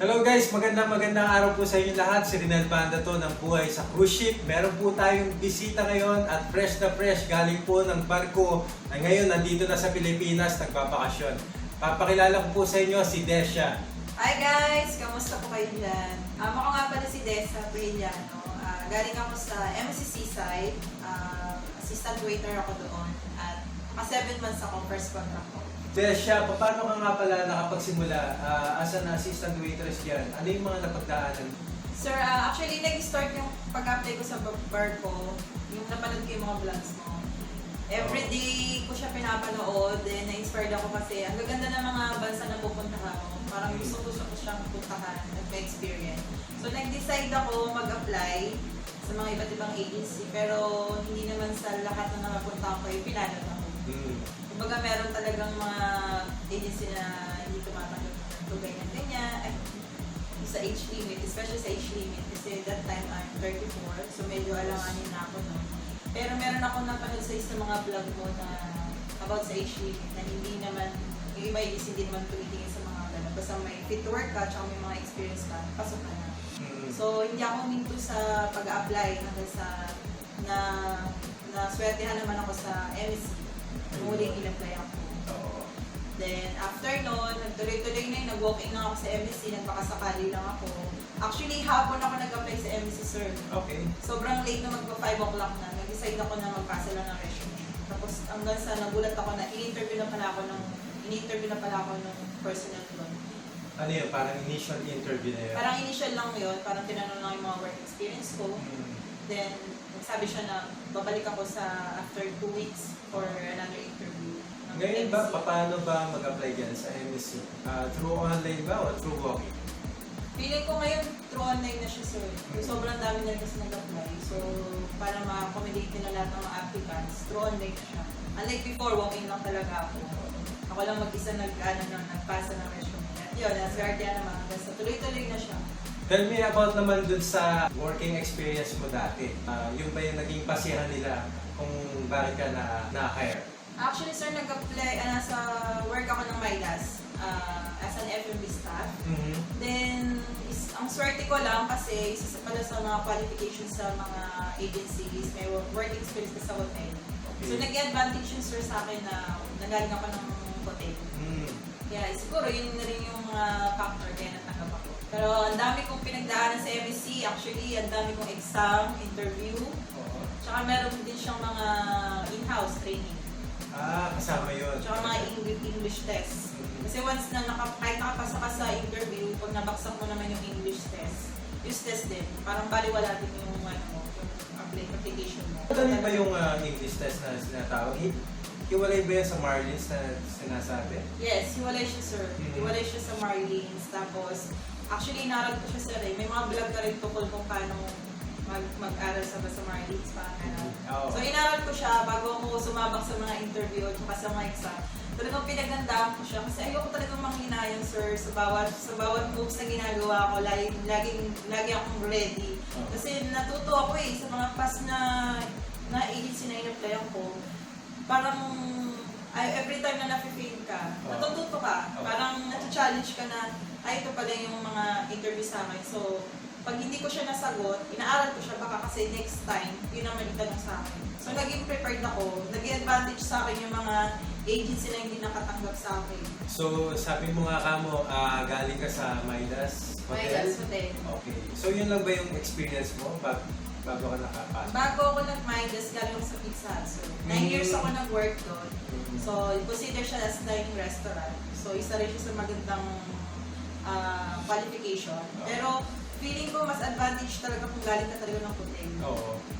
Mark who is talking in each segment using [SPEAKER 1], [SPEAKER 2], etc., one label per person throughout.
[SPEAKER 1] Hello guys, magandang araw po sa inyo lahat. Si Rinell Banda to ng buhay sa cruise ship. Meron po tayong bisita ngayon at fresh na fresh galing po ng barko na ngayon nandito na sa Pilipinas nagbabakasyon. Papakilala ko po sa inyo si Desha.
[SPEAKER 2] Hi guys! Kamusta po kayo dyan? Ako nga pala si Desha Brillano. Galing ako sa MSC Seaside. Assistant waiter ako doon. At 7 months ako, first contract ko.
[SPEAKER 1] Desha, paano ka nga pala nakapagsimula as an assistant waitress yan? Ano yung mga napagdaanan?
[SPEAKER 2] Sir, actually nag-start yung pag-apply ko sa barko, yung napanood ko yung mga vlogs mo. Everyday ko siya pinapanood, then na-inspired ako kasi ang gaganda ng mga bansa na pupuntahan ko. Parang gusto ko siyang puntahan at ma-experience. So nag-decide ako mag-apply sa mga iba't ibang agency, pero hindi naman sa lahat na nakapunta ko yung pinanood ako. Kumbaga meron talagang mga agency na hindi tumatanggap ng ganyan-ganyan. Sa age limit, especially sa age limit, kasi that time I'm 34, so medyo alanganin na ako noon. Pero meron ako napanood sa isang mga vlog mo na about sa age limit na hindi naman, yung iba agency hindi naman tumitingin sa mga gano'n. Basta may fit to work ka, tsaka may mga experience ka, pasok ka na. So hindi ako huminto sa pag-apply hanggang sa na swertehan naman ako sa MSC. Muling in-apply ako. Then, after nun, nagtuloy-tuloy na yun, nag-walk-in lang ako sa MSC, nagpakasakali lang ako. Actually, hapon ako nag-apply sa MSC, sir.
[SPEAKER 1] Okay.
[SPEAKER 2] Sobrang late na magpa 5 o'clock na. Nag-decide ako na magpasa lang ng resume. Tapos, hanggang sa nagulat ako na in-interview na pala ako ng personal doon.
[SPEAKER 1] Ano yun? Parang initial interview na yun?
[SPEAKER 2] Parang initial lang yun. Parang tinanong lang yung mga work experience ko. Then, sabi siya na babalik ako sa after 2 weeks for another interview.
[SPEAKER 1] Ngayon ba, paano ba mag-apply dyan sa MSC? Through online ba o through walk-in?
[SPEAKER 2] Feeling ko ngayon through online na siya, sir. Sobrang dami na kasi nag-apply. So, para ma-accommodate nila lahat ng mga applicants, through online na siya. Unlike before, walk-in lang talaga ako. Ako lang mag-isa nagpasa ng resume. At yun, nasgardiya naman. Basta tuloy-tuloy na siya.
[SPEAKER 1] Tell me about naman dun sa working experience mo dati. Yung ba yung naging pasihan nila kung bakit ka na-hire?
[SPEAKER 2] Actually, sir, nag-apply, nasa work ako ng Maydas as an F&B staff. Then, ang swerte ko lang kasi isa pala sa mga qualifications sa mga agencies, may work experience ka sa hotel. Okay. So, nag-advantage yun, sir, sa akin na nagaling ako ng hotel. Kaya siguro yun na rin yung factor kaya natanggap ako. Pero ang dami kong pinagdaanan sa MSC, actually, ang dami kong exam, interview, tsaka meron din siyang mga in-house training.
[SPEAKER 1] Kasama yun.
[SPEAKER 2] Tsaka mga English test. Kasi once na kahit nakapasa ka sa interview, pag nabaksak mo naman yung English test, yung test din, parang baliwala din yung application mo.
[SPEAKER 1] Ano ba yung English test na sinatawag? Hiwalay ba yan sa Marlins na sinasabi?
[SPEAKER 2] Yes, hiwalay siya, sir. Hiwalay siya sa Marlins. Tapos, actually, inaral ko siya, sir. May mga vlog ka rin tukol kung paano mag-aral sa Marlins. So, inaral ko siya bago ako sumabak sa mga interview at sa mga exam. Talagang pinagandaan ko siya kasi ayoko talagang manghinayang, sir. Sa bawat moves na ginagawa ko, lagi akong ready. Kasi natuto ako sa mga past na agency na in-applyan ko. Parang every time na nafe-fail ka, natututo ka. Parang nati-challenge ka na, ito pala yung mga interview sa akin. So, pag hindi ko siya nasagot, inaaral ko siya baka kasi next time, yun naman itanong sa akin. So, naging prepared ako. Naging advantage sa akin yung mga agency na hindi nakatanggap sa akin.
[SPEAKER 1] So, sabi mo nga kamo, galing ka sa Maydas Hotel?
[SPEAKER 2] Maydas Hotel.
[SPEAKER 1] Okay. So, yun lang ba yung experience mo bago ka nakapasok?
[SPEAKER 2] Bago ako nag-Maydas, galing ako sa Pizza Hut. So, 9 years ako nag-work doon. So, consider siya as dining restaurant. So, isa rin siya sa magandang qualification. Pero, feeling ko mas advantage talaga kung galing ka talaga ng hotel.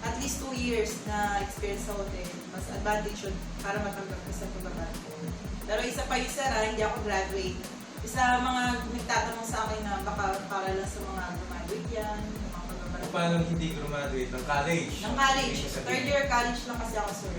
[SPEAKER 2] At least 2 years na experience sa hotel, mas advantage yun para matanggap ka sa pagbabarko. Pero isa pa yung sara, hindi ako graduate. Isa mga nagtatanong sa akin na baka para lang sa mga graduate yan, mga pagbabarko.
[SPEAKER 1] Paano hindi graduate ng college?
[SPEAKER 2] Ng college. Third year college lang kasi ako, sir.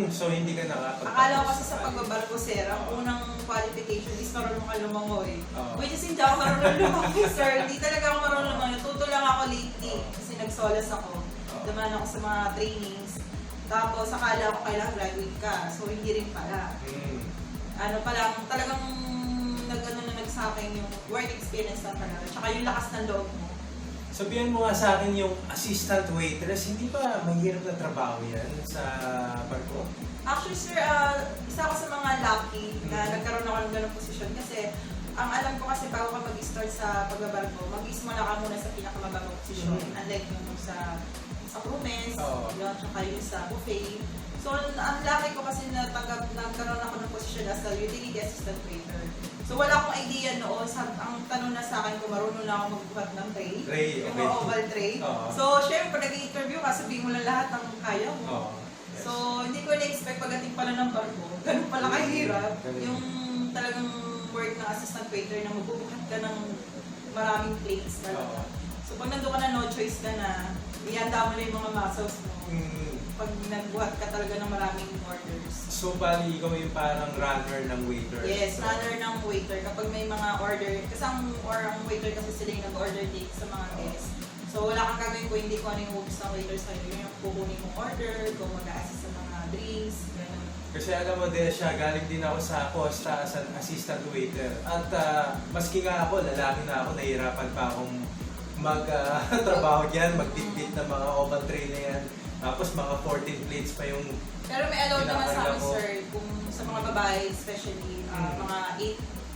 [SPEAKER 1] So hindi ka nakapagtapos.
[SPEAKER 2] Akala ko kasi sa pagbabarko, sir, ang unang qualification is marunong ka lumangoy. Which is hindi ako marunong lumangoy, sir. Hindi talaga ako marunong lumangoy. Natuto lang ako lately kasi nagsolas ako. Dumaan ako sa mga trainings. Tapos akala ko kailangan graduate ka. So hindi rin pala. Ano pa lang, talagang nag-ano na sa akin yung work experience lang talaga, tsaka yung lakas ng loob mo.
[SPEAKER 1] Sabihan mo nga sa akin yung assistant waitress, hindi ba mahirap na trabaho yan sa barko?
[SPEAKER 2] Actually sir, isa ako sa mga lucky na nagkaroon ako ng ganong posisyon kasi ang alam ko kasi bago ka mag-start sa pagbabarko, mag-ismula ka muna sa pinakamababang posisyon, unlike yung sa crewmens, yun, tsaka yung sa buffet. So, ang lucky ko kasi nagkaroon ako ng posisyon as a utility assistant waiter. So, wala akong idea noon. Ang tanong na sa akin kung marunong na ako magbuhat ng tray.
[SPEAKER 1] Okay.
[SPEAKER 2] Yung oval tray. So, syempre, pag nag-i-interview ka, sabihin mo lang lahat ng kaya mo. Yes. So, hindi ko na-expect pagdating pala ng barko. Ganun pala kahirap. Yung talagang work ng assistant waiter na magbubuhat ka ng maraming plates talaga. So, pag nandun ka na, no choice ka na, ihanda mo na yung mga muscles mo. Pag nagbuhat ka talaga ng maraming orders.
[SPEAKER 1] So, bali, ikaw yung parang runner ng waiter?
[SPEAKER 2] Yes, runner ng waiter. Kapag may mga order, kasi ang waiter kasi sila yung nag-order date sa mga guests. So, wala kang gagawin kung hindi ko ano yung utos ng waiter sa'yo. Yun yung kukunin mong order, kung mag-a-assist sa mga drinks, gano'n.
[SPEAKER 1] Kasi alam mo, Desha, galing din ako sa Costa as an assistant waiter. At maski nga ako, lalaki na ako, nahihirapan pa akong mag-trabaho dyan, magdiktit ng mga oval tray na yan. Tapos mga 14 plates pa yung...
[SPEAKER 2] Pero may allowed naman sa amin, sir, kung sa mga babae, especially, mga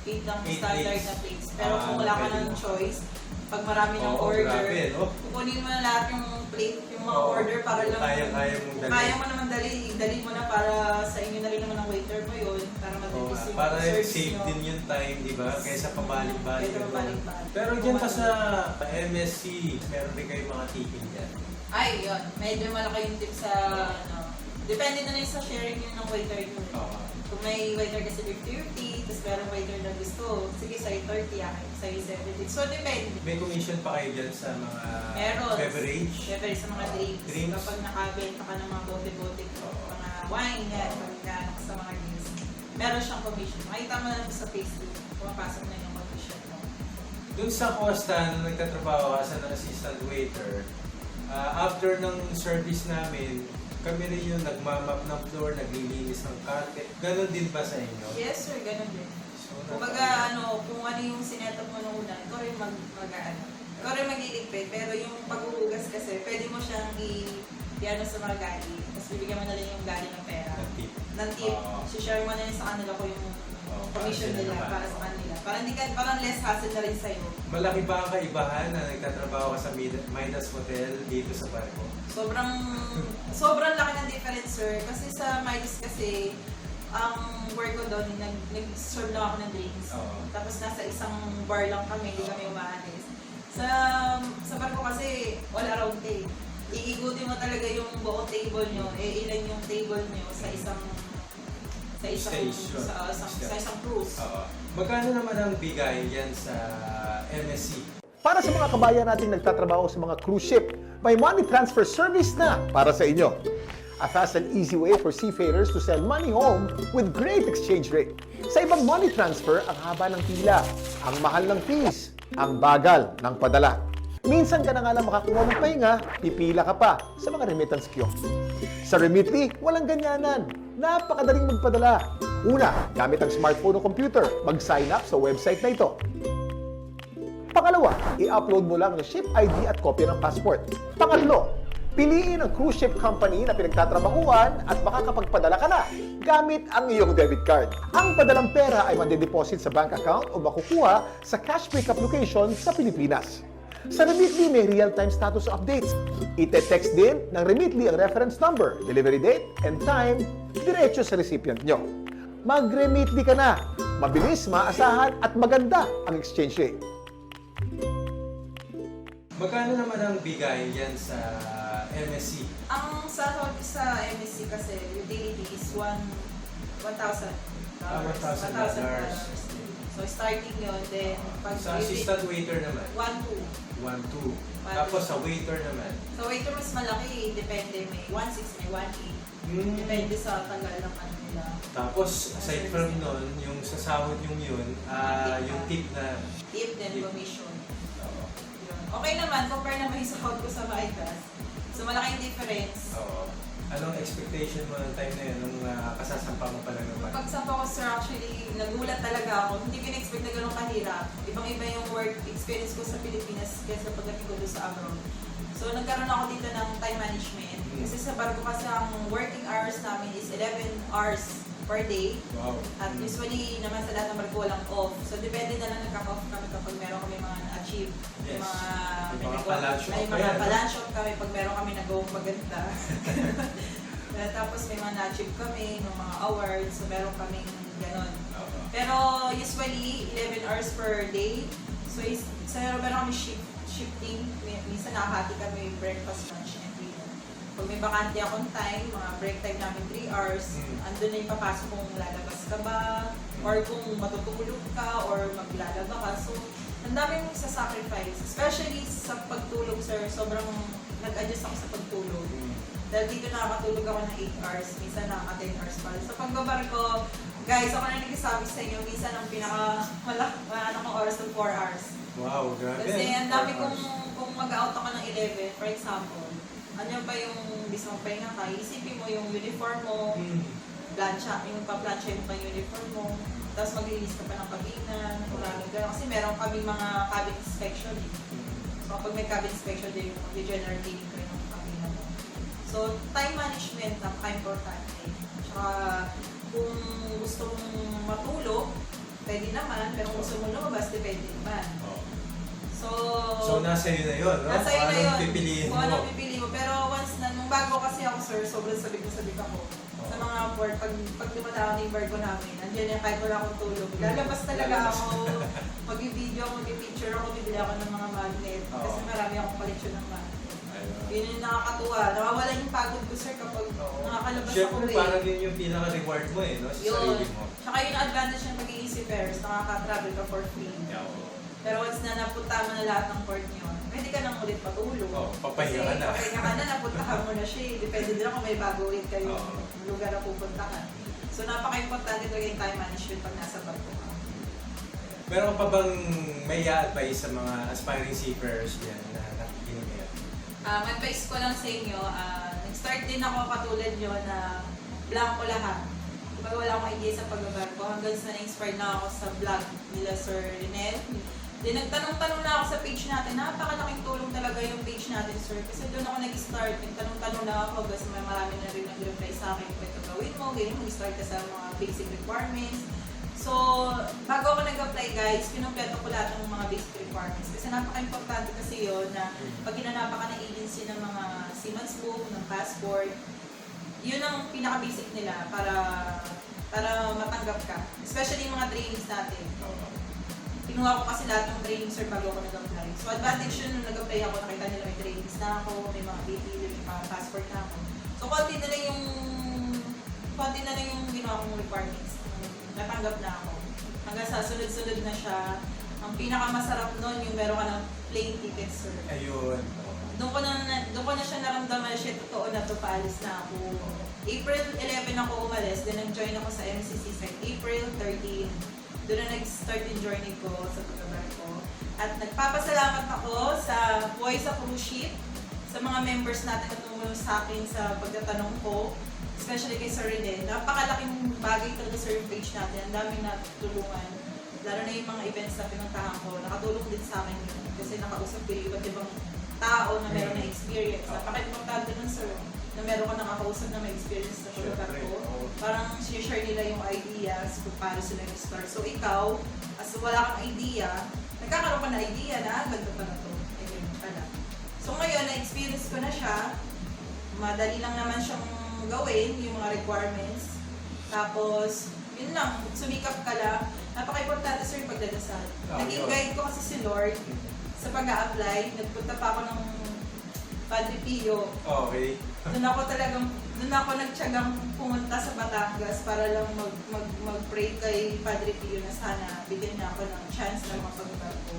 [SPEAKER 2] 8 lang standard na plates. Pero kung wala ka ng choice, pag marami ng order, kukunin mo na lahat yung plate, yung mga order para lang... Kaya mo naman dali mo na para sa inyo na rin naman ang waiter mo yun, para mabilis yung
[SPEAKER 1] para
[SPEAKER 2] service
[SPEAKER 1] save
[SPEAKER 2] nyo.
[SPEAKER 1] din yung time, di ba? Kaysa pabalik-balik. Pero dyan pa sa MSC, meron din kayong mga tipping dyan.
[SPEAKER 2] Ay, yun. Medyo malaki yung tip sa, depende na rin sa sharing yun ng waiter yun. Kung may waiter kasi 50-50, tapos merong waiter na gusto, sige, sa'yo 30, sa'yo 70. So, depende.
[SPEAKER 1] May commission pa kayo dyan sa mga
[SPEAKER 2] beverage? Beverage sa mga drinks.
[SPEAKER 1] Kapag
[SPEAKER 2] nakabenta ka ng mga bote-bote, mga wine, yan, pagkanak sa mga drinks. Meron siyang commission. Makita mo na sa Facebook, pumapasok na yung commission mo.
[SPEAKER 1] Doon sa Costa, nung nagtatrabaho ka sa assistant waiter, after ng service namin, kami rin yung nagmamap ng floor, naglilinis ng carpet. Ganon din ba sa inyo?
[SPEAKER 2] Yes sir, ganon din.
[SPEAKER 1] So,
[SPEAKER 2] kumbaga, kung ano yung sinetup mo nung una, ikaw rin ikaw rin mag-iligpit, pero yung paghuhugas kasi, pwede mo siyang i-ano sa mga gali, tapos bibigyan mo na lang yung gali ng pera. Ng tip. Share mo na yun sa kanila ko yung commission nila para sa kanila. Parang less hassle na rin sa'yo.
[SPEAKER 1] Malaki ba ang kaibahan na nagtatrabaho ka sa 𝗓𝗏𝗧 Hotel dito sa barko?
[SPEAKER 2] Sobrang laki ng difference, sir. Kasi sa 𝗓𝗏𝗧 kasi, ang work ko doon, nag-serve lang ako ng drinks. Tapos nasa isang bar lang kami, hindi kami umaalis. Sa barko kasi, all around day. Iigutin mo talaga yung buong table nyo, ilan yung table nyo sa isang cruise.
[SPEAKER 1] Magkano naman ang bigay yan sa MSC?
[SPEAKER 3] Para sa mga kabayan nating nagtatrabaho sa mga cruise ship, may money transfer service na para sa inyo. A fast and easy way for seafarers to send money home with great exchange rate. Sa ibang money transfer, ang haba ng pila, ang mahal ng fees, ang bagal ng padala. Minsan ka na nga lang makakuha ng pahinga, pipila ka pa sa mga remittance kiosk. Sa Remitly, walang ganyanan. Napakadaling magpadala. Una, gamit ang smartphone o computer, mag-sign up sa website na ito. Pangalawa, i-upload mo lang ng ship ID at kopya ng passport. Pangatlo, piliin ang cruise ship company na pinagtatrabahuan at makakapagpadala ka na gamit ang iyong debit card. Ang padalang pera ay mande-deposit sa bank account o makukuha sa cash pickup location sa Pilipinas. Sa Remitly, may real-time status updates. Ite-text din ng Remitly ang reference number, delivery date, and time, diretso sa recipient nyo. Mag-Remitly ka na. Mabilis, maasahan, at maganda ang exchange rate.
[SPEAKER 1] Magkano naman ang bigay yan sa MSC?
[SPEAKER 2] Ang sa MSC kasi, utility is $1,000. $1,000. So, starting yun, then pag
[SPEAKER 1] sa assistant waiter naman?
[SPEAKER 2] 1,200.
[SPEAKER 1] 1,200. Tapos sa waiter naman?
[SPEAKER 2] Sa waiter mas malaki, depende. May 1,600, may 1,800. Depende sa tagal ng ano nila.
[SPEAKER 1] Tapos, aside from nun, yung sa sahod yung yun, yung tip na...
[SPEAKER 2] Tip then commission. Okay naman, compare naman yung sahod ko sa 𝗓𝗏𝗧. So, malaking difference.
[SPEAKER 1] Anong expectation mo ng time na yun, nung kasasampa mo pa lang naman?
[SPEAKER 2] Pagsampa ko, sir, actually, nagulat talaga ako. Hindi ko na-expect na gano'ng kahirap. Ibang-iba yung work experience ko sa Pilipinas kaysa pagdating ko doon sa abroad. So, nagkaroon ako dito ng time management. Kasi sa barko kasi ang working hours namin is 11 hours per day.
[SPEAKER 1] Wow.
[SPEAKER 2] At usually naman sa lahat ng barko walang off. So, depende na lang nagkaka-off kami kapag meron kami mga na-achieve.
[SPEAKER 1] Yes.
[SPEAKER 2] May
[SPEAKER 1] Mga pa-lunch off
[SPEAKER 2] may
[SPEAKER 1] pa
[SPEAKER 2] mga
[SPEAKER 1] yan,
[SPEAKER 2] pa-lunch off kami pag meron kami nag-go maganda. Tapos may mga na-achieve kami, ng mga awards. So, meron kaming ganon. Pero usually, 11 hours per day. So, meron kami shifting. Minsan nakahati kami breakfast, lunch, and dinner. Pag may bakante akong time, mga break time namin 3 hours, andun na yung papasok kung lalabas ka ba, or kung matutulog ka, or maglalaba ka. So, ang dami mong isa-sacrifice. Especially sa pagtulog, sir. Sobrang nag-adjust ako sa pagtulog. Dahil dito nakakatulog ako ng 8 hours, minsan nakaka-10 hours pa. Sa pagbabarko, guys, ako na nagsasabi sa inyo, minsan ang kong oras ng 4 hours.
[SPEAKER 1] Wow, grabe.
[SPEAKER 2] Kasi ang dami kung mag-out ako ng 11, for example, ano pa yung gusto mong pahinga ka, isipin mo yung uniform mo, yung pa-plancha mo pa yung uniform mo, tapos mag-release ka pa ng kabina, maraming gano'n. Kasi meron kami mga cabin inspection. So kapag may cabin inspection, din yung general cleaning ko yung kabina mo. So time management, napaka-importante. Tsaka kung gusto mong matulog, pwede naman, pero kung gusto mong lumabas, depende naman. So
[SPEAKER 1] nasa iyo na yun, no?
[SPEAKER 2] Nasa iyo na yun.
[SPEAKER 1] Pipiliin mo.
[SPEAKER 2] Kung anong pipiliin mo. Pero once na, nung bago kasi ako, sir, sobrang sabik na sabik ako. Sa mga port, pag dumadaan na yung barko namin, nandiyan yung kahit wala akong tulog. Lalabas talaga ako, mag-video ako, mag-picture ako, bibili ako ng mga magnet. Kasi marami akong collection ng magnet. Yun yung nakakatuwa. Nawawala yung pagod ko, sir, kapag nakakalabas ako.
[SPEAKER 1] Siyempre, parang yun yung pinaka-reward mo eh, no? Sa sarili mo.
[SPEAKER 2] Tsaka yung advantage ng pag-i seafarers, nakaka-travel ka for free. Pero once na napunta mo na lahat ng port nyo, pwede ka nang ulit patulog.
[SPEAKER 1] Papahinga ka na.
[SPEAKER 2] Papahinga ka na, napuntahan mo na siya. Depende din kung may bago ulit kayo lugar na pupuntahan. So napaka-importante talaga yung time management pag nasa barko ka.
[SPEAKER 1] Meron pa bang may advice sa mga aspiring seafarers yan na nakikinig ngayon?
[SPEAKER 2] Advice ko lang sa inyo, nag-start din ako katulad nyo na blanco lahat. Kapag wala akong idea sa pagbabarko, hanggang sa na-inspired na ako sa vlog nila Sir Rinell. Then nagtanong-tanong na ako sa page natin. Napakalaking tulong talaga yung page natin, sir. Kasi doon ako nag-start. Nagtanong-tanong na ako kasi may marami na rin nag-reply sa akin. Ito gawin mo, ganyan. Mag-start ka sa mga basic requirements. So, bago ako nag-apply, guys, kinumpleto ko lahat ng mga basic requirements. Kasi napaka-importante kasi yun na pag hinanapan ka ng agency ng mga seaman's book, ng passport, yun ang pinaka-basic nila para matanggap ka. Especially yung mga trainings natin. Kinuha ko kasi lahat ng trainings, sir, bago ako nag-apply. So, advantage yun nung nag-apply ako, nakita nila may trainings na ako, may mga BP, may passport na ako. So, konti na lang yung ginawa kong requirements. Natanggap na ako. Hanggang sa sunod-sunod na siya. Ang pinakamasarap nun, yung meron ka ng plane ticket, sir.
[SPEAKER 1] Ayun.
[SPEAKER 2] Doon ko na siya naramdaman siya, totoo na to, paalis na ako. April 11 ako umalis, then nag-join ako sa MSC Seaside. April 13. Doon na nag-start yung journey ko sa pagbabarko. At nagpapasalamat ako sa buhay sa cruise ship, sa mga members natin na tumulong sa akin sa pagtatanong ko, especially kay Sir Rinell. Napakalaking bagay talaga sa page natin. Ang daming natutulungan. Lalo na yung mga events na pinuntahan ko, nakatulong din sa akin yun. Kasi nakausap ko yung iba't ibang tao na meron na experience. Napaka-importante nun, sir, na meron ka nakakausap na may experience sa pagbabarko. Parang share nila yung ideas kung paano sila nag-start. So ikaw, as wala kang idea, nagkakaroon ka na idea na ganito pa na to. Ayun pala. So ngayon, na-experience ko na siya. Madali lang naman siyang gawin, yung mga requirements. Tapos, yun lang, sumikap ka lang. Napaka-importante, sir, yung pagdadasal. Naging guide ko kasi si Lord sa pag-a-apply. Nagpunta pa ako ng Padre Pio.
[SPEAKER 1] Okay.
[SPEAKER 2] Doon ako nagtiyagang pumunta sa Batangas para lang mag-pray kay Padre Pio na sana bigyan niya ako ng chance na makapagbarko.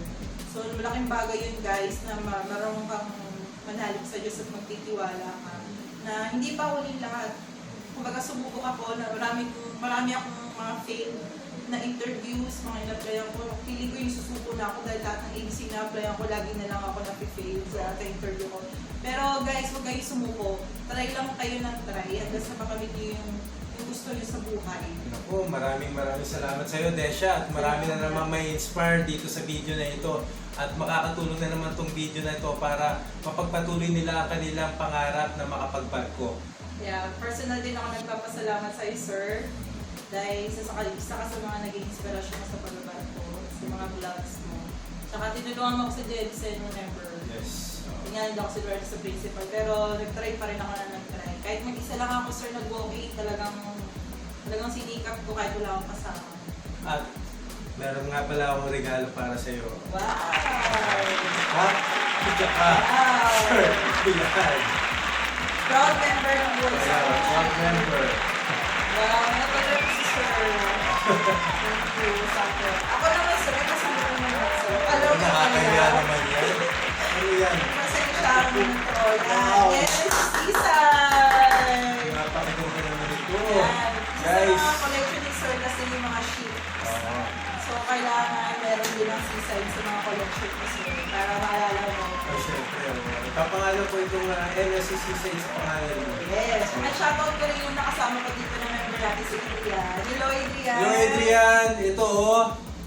[SPEAKER 2] So, malaking bagay yun, guys, na marunong kang manalig sa Diyos at magtitiwala ka. Na hindi pa huling lahat. Kumbaga, sububok ako na marami akong mga failed na interviews, mga in-applyan ko. Feeling ko yung susuko na ako dahil lahat ng ABC na-applyan ko, lagi na lang ako na-fail sa interview ko. Pero guys, huwag kayong sumuko. Try lang kayo ng try hanggang sa makamit nyo yung gusto gusto niyo sa buhay.
[SPEAKER 1] Naku, maraming salamat sa iyo, Desha. At marami na naman may inspire dito sa video na ito. At makakatulong na naman tong video na ito para mapagpatuloy nila ang kanilang pangarap na makapagbarko.
[SPEAKER 2] Yeah, personal din ako nagpapasalamat sa iyo, sir. Dahil isa ka sa mga naging inspirasyon mo sa pagbabarko, sa mga vlogs mo. Tsaka tinulungan mo ako sa Jensen whenever.
[SPEAKER 1] Yes.
[SPEAKER 2] Tingnan ako siguro sa principal, pero nag-try pa rin ako na nag-try. Kahit mag-isa lang ako, sir, nag-walking, talagang sinikap ko kahit wala akong kasama.
[SPEAKER 1] At meron nga pala akong regalo para sa iyo.
[SPEAKER 2] Wow!
[SPEAKER 1] Ha? Ika ka.
[SPEAKER 2] Wow!
[SPEAKER 1] Sir, bilang.
[SPEAKER 2] Proud member ng buhay sa
[SPEAKER 1] Kaya, proud member.
[SPEAKER 2] Wow, napagod ko si sir. Thank you, Sako. Ako naman, sir, kasama ko naman, sir. Alam mo
[SPEAKER 1] Nakakaya naman yan. Ano yan?
[SPEAKER 2] Pasensya mo ito.
[SPEAKER 1] Wow.
[SPEAKER 2] Yes, Seaside!
[SPEAKER 1] Napakaganda naman ito.
[SPEAKER 2] Yan. Isa sa
[SPEAKER 1] Guys.
[SPEAKER 2] mga collection ni sir kasi yung mga sheets.
[SPEAKER 1] Oo.
[SPEAKER 2] So, kailangan meron din ang Seaside sa mga collection ko, sir. Para maalala mo.
[SPEAKER 1] Oh, syempre. Ipapangalan ko itong MSC Seaside sa pangalan mo.
[SPEAKER 2] Yes. At shoutout ko rin yung nakasama ko dito na member natin si Adrian. Hello, Adrian!
[SPEAKER 1] Hello, Adrian! Ito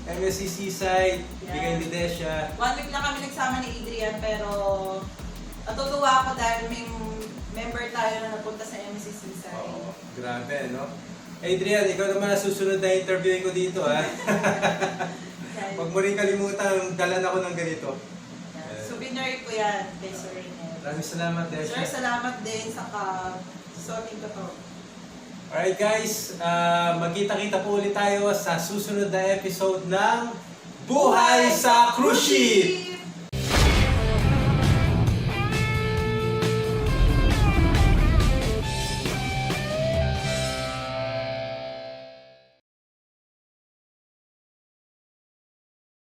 [SPEAKER 1] MSC Seaside, bigay ni Desha.
[SPEAKER 2] 1 week lang kami nagsama ni Adrian, pero natutuwa ako dahil may member tayo na napunta sa MSC Seaside.
[SPEAKER 1] Oo, grabe, no? Adrian, ikaw naman ang susunod na interviewin ko dito, ha? Huwag mo rin kalimutan, dalan ako ng ganito.
[SPEAKER 2] Souvenir ko yan kay Sir Rinell.
[SPEAKER 1] Maraming salamat, Desha.
[SPEAKER 2] Sir, salamat din sa suotin ko to.
[SPEAKER 1] Alright guys, magkita-kita po ulit tayo sa susunod na episode ng Buhay sa Cruise Ship!